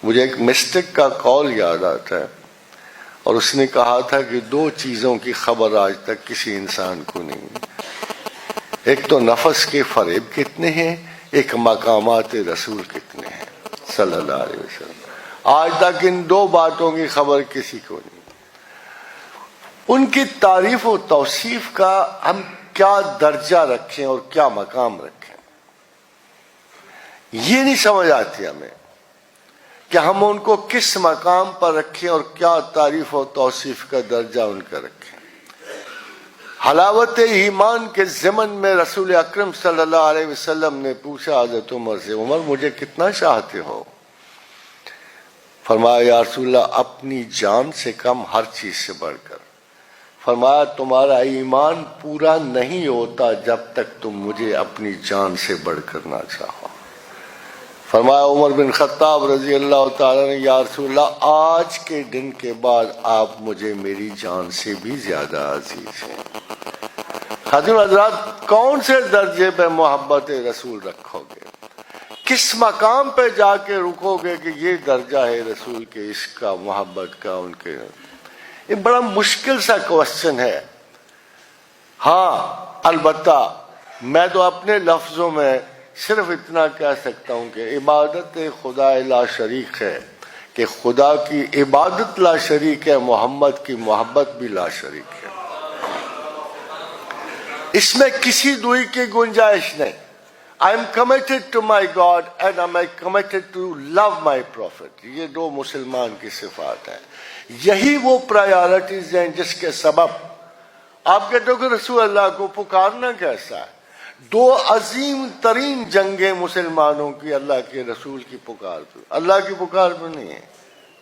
مجھے ایک مسٹک کا قول یاد آتا ہے، اور اس نے کہا تھا کہ 2 چیزوں کی خبر آج تک کسی انسان کو نہیں، ایک تو نفس کے فریب کتنے ہیں، ایک مقامات رسول کتنے ہیں صلی اللہ علیہ وسلم۔ آج تک ان 2 باتوں کی خبر کسی کو نہیں۔ ان کی تعریف و توصیف کا ہم کیا درجہ رکھیں اور کیا مقام رکھیں، یہ نہیں سمجھ آتی ہمیں کہ ہم ان کو کس مقام پر رکھیں اور کیا تعریف و توصیف کا درجہ ان کا رکھیں۔ حلاوت ایمان کے ضمن میں رسول اکرم صلی اللہ علیہ وسلم نے پوچھا حضرت عمر سے، عمر مجھے کتنا چاہتے ہو؟ فرمایا یا رسول اللہ اپنی جان سے کم، ہر چیز سے بڑھ کر۔ فرمایا تمہارا ایمان پورا نہیں ہوتا جب تک تم مجھے اپنی جان سے بڑھ کر نہ چاہو۔ فرمایا عمر بن خطاب رضی اللہ تعالیٰ نے، یا رسول اللہ آج کے دن کے بعد آپ مجھے میری جان سے بھی زیادہ عزیز ہیں۔ خاتون حضرات، کون سے درجے پہ محبت رسول رکھو گے؟ کس مقام پہ جا کے رکو گے کہ یہ درجہ ہے رسول کے عشق کا، محبت کا ان کے؟ یہ بڑا مشکل سا کوسچن ہے۔ ہاں البتہ میں تو اپنے لفظوں میں صرف اتنا کہہ سکتا ہوں کہ عبادت خدا لا شریک ہے، کہ خدا کی عبادت لا شریک ہے، محمد کی محبت بھی لا شریک ہے، اس میں کسی دوئی کی گنجائش نہیں۔ I am committed to my God and I am committed to love my prophet۔ یہ 2 مسلمان کی صفات ہیں، یہی وہ پرائیورٹیز ہیں جس کے سبب آپ کہتے ہو کہ رسول اللہ کو پکارنا کیسا ہے۔ 2 عظیم ترین جنگیں مسلمانوں کی اللہ کے رسول کی پکار پہ، اللہ کی پکار پہ نہیں ہے،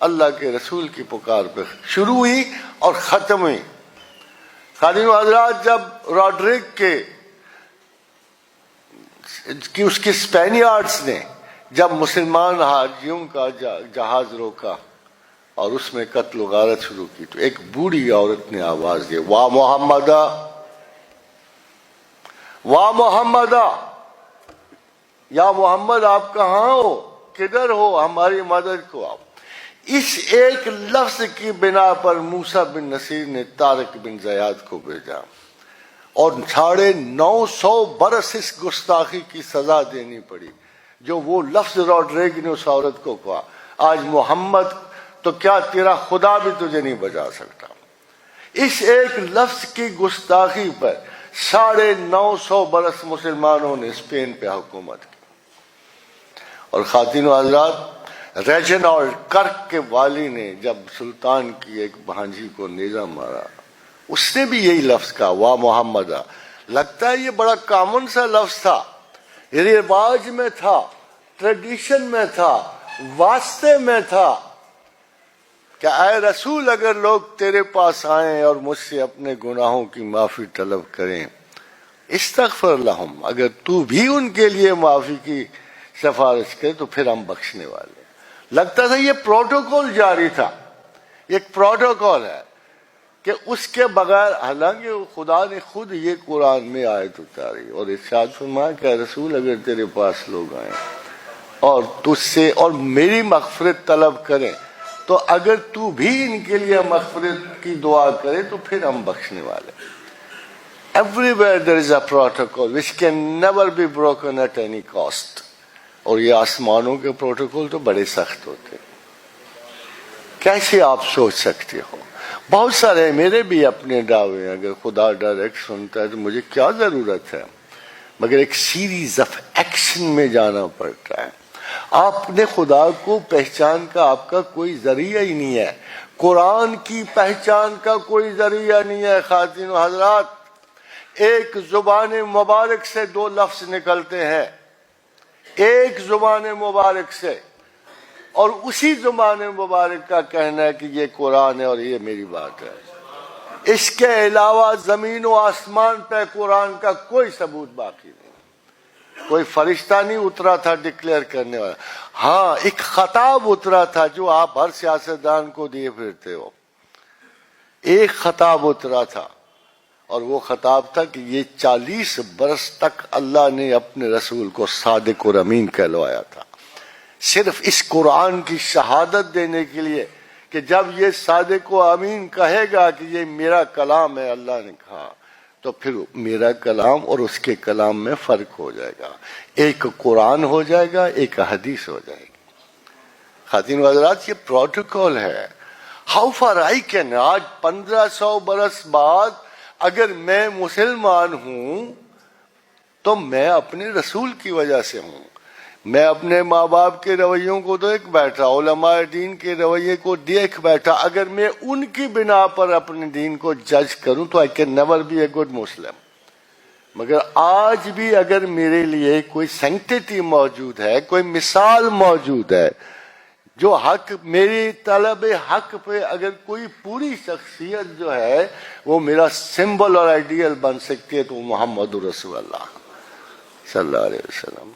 اللہ کے رسول کی پکار پہ شروع ہوئی اور ختم ہوئی۔ خادم حضرات، جب راڈرک کے اس کے اسپینیارڈز نے جب مسلمان حاجیوں کا جہاز روکا اور اس میں قتل و غارت شروع کی، تو ایک بوڑھی عورت نے آواز دی، واہ محمدہ، واہ محمدہ، یا محمد آپ کہاں ہو، کدھر ہو، ہماری مدد کو آؤ۔ اس ایک لفظ کی بنا پر موسیٰ بن نصیر نے طارق بن زیاد کو بھیجا اور 950 برس اس گستاخی کی سزا دینی پڑی جو وہ لفظ راڈریگ نے اس عورت کو کہا۔ آج محمد تو کیا تیرا خدا بھی تجھے نہیں بچا سکتا۔ اس ایک لفظ کی گستاخی پر 950 برس مسلمانوں نے اسپین پہ حکومت کی۔ اور خواتین و حضرات، ریجنالڈ کرک کے والی نے جب سلطان کی ایک بھانجی کو نیزہ مارا، اس نے بھی یہی لفظ کہا، واہ محمدہ۔ لگتا ہے یہ بڑا کامن سا لفظ تھا، رواج میں تھا، ٹریڈیشن میں تھا، واسطے میں تھا کہ اے رسول اگر لوگ تیرے پاس آئیں اور مجھ سے اپنے گناہوں کی معافی طلب کریں، استغفر لہم، اگر تو بھی ان کے لیے معافی کی سفارش کرے تو پھر ہم بخشنے والے۔ لگتا تھا یہ پروٹوکول جاری تھا، ایک پروٹوکول ہے کہ اس کے بغیر، حالانکہ خدا نے خود یہ قرآن میں آیت اتاری اور ارشاد فرمایا کہ رسول اگر تیرے پاس لوگ آئیں اور تجھ سے اور میری مغفرت طلب کریں تو اگر تو بھی ان کے لیے مغفرت کی دعا کرے تو پھر ہم بخشنے والے۔ Everywhere there is a protocol which can never be broken at any cost۔ اور یہ آسمانوں کے پروٹوکول تو بڑے سخت ہوتے ہیں، کیسے آپ سوچ سکتے ہو؟ بہت سارے میرے بھی اپنے دعوے ہیں، اگر خدا ڈائریکٹ سنتا ہے تو مجھے کیا ضرورت ہے، مگر ایک سیریز آف ایکشن میں جانا پڑتا ہے۔ آپ نے خدا کو پہچان کا آپ کا کوئی ذریعہ ہی نہیں ہے، قرآن کی پہچان کا کوئی ذریعہ نہیں ہے۔ خواتین و حضرات، ایک زبان مبارک سے 2 لفظ نکلتے ہیں، ایک زبان مبارک سے، اور اسی زبان مبارک کا کہنا ہے کہ یہ قرآن ہے اور یہ میری بات ہے۔ اس کے علاوہ زمین و آسمان پہ قرآن کا کوئی ثبوت باقی نہیں۔ کوئی فرشتہ نہیں اترا تھا ڈکلیئر کرنے والا، ہاں ایک خطاب اترا تھا جو آپ ہر سیاستدان کو دیے پھرتے ہو، ایک خطاب اترا تھا، اور وہ خطاب تھا کہ یہ 40 برس تک اللہ نے اپنے رسول کو صادق اور امین کہلوایا تھا۔ صرف اس قرآن کی شہادت دینے کے لیے کہ جب یہ صادق و امین کہے گا کہ یہ میرا کلام ہے، اللہ نے کہا، تو پھر میرا کلام اور اس کے کلام میں فرق ہو جائے گا، ایک قرآن ہو جائے گا، ایک حدیث ہو جائے گی۔ خواتین و حضرات، یہ پروٹوکول ہے۔ ہاؤ فار آئی کین، آج 1500 برس بعد اگر میں مسلمان ہوں تو میں اپنے رسول کی وجہ سے ہوں۔ میں اپنے ماں باپ کے رویوں کو دیکھ بیٹھا، علماء دین کے رویے کو دیکھ بیٹھا، اگر میں ان کی بنا پر اپنے دین کو جج کروں تو I can never be a good Muslim. مگر آج بھی اگر میرے لیے کوئی سینکٹیٹی موجود ہے، کوئی مثال موجود ہے، جو حق، میری طلب حق پہ اگر کوئی پوری شخصیت جو ہے وہ میرا سمبل اور آئیڈیل بن سکتی ہے تو محمد رسول اللہ صلی اللہ علیہ وسلم۔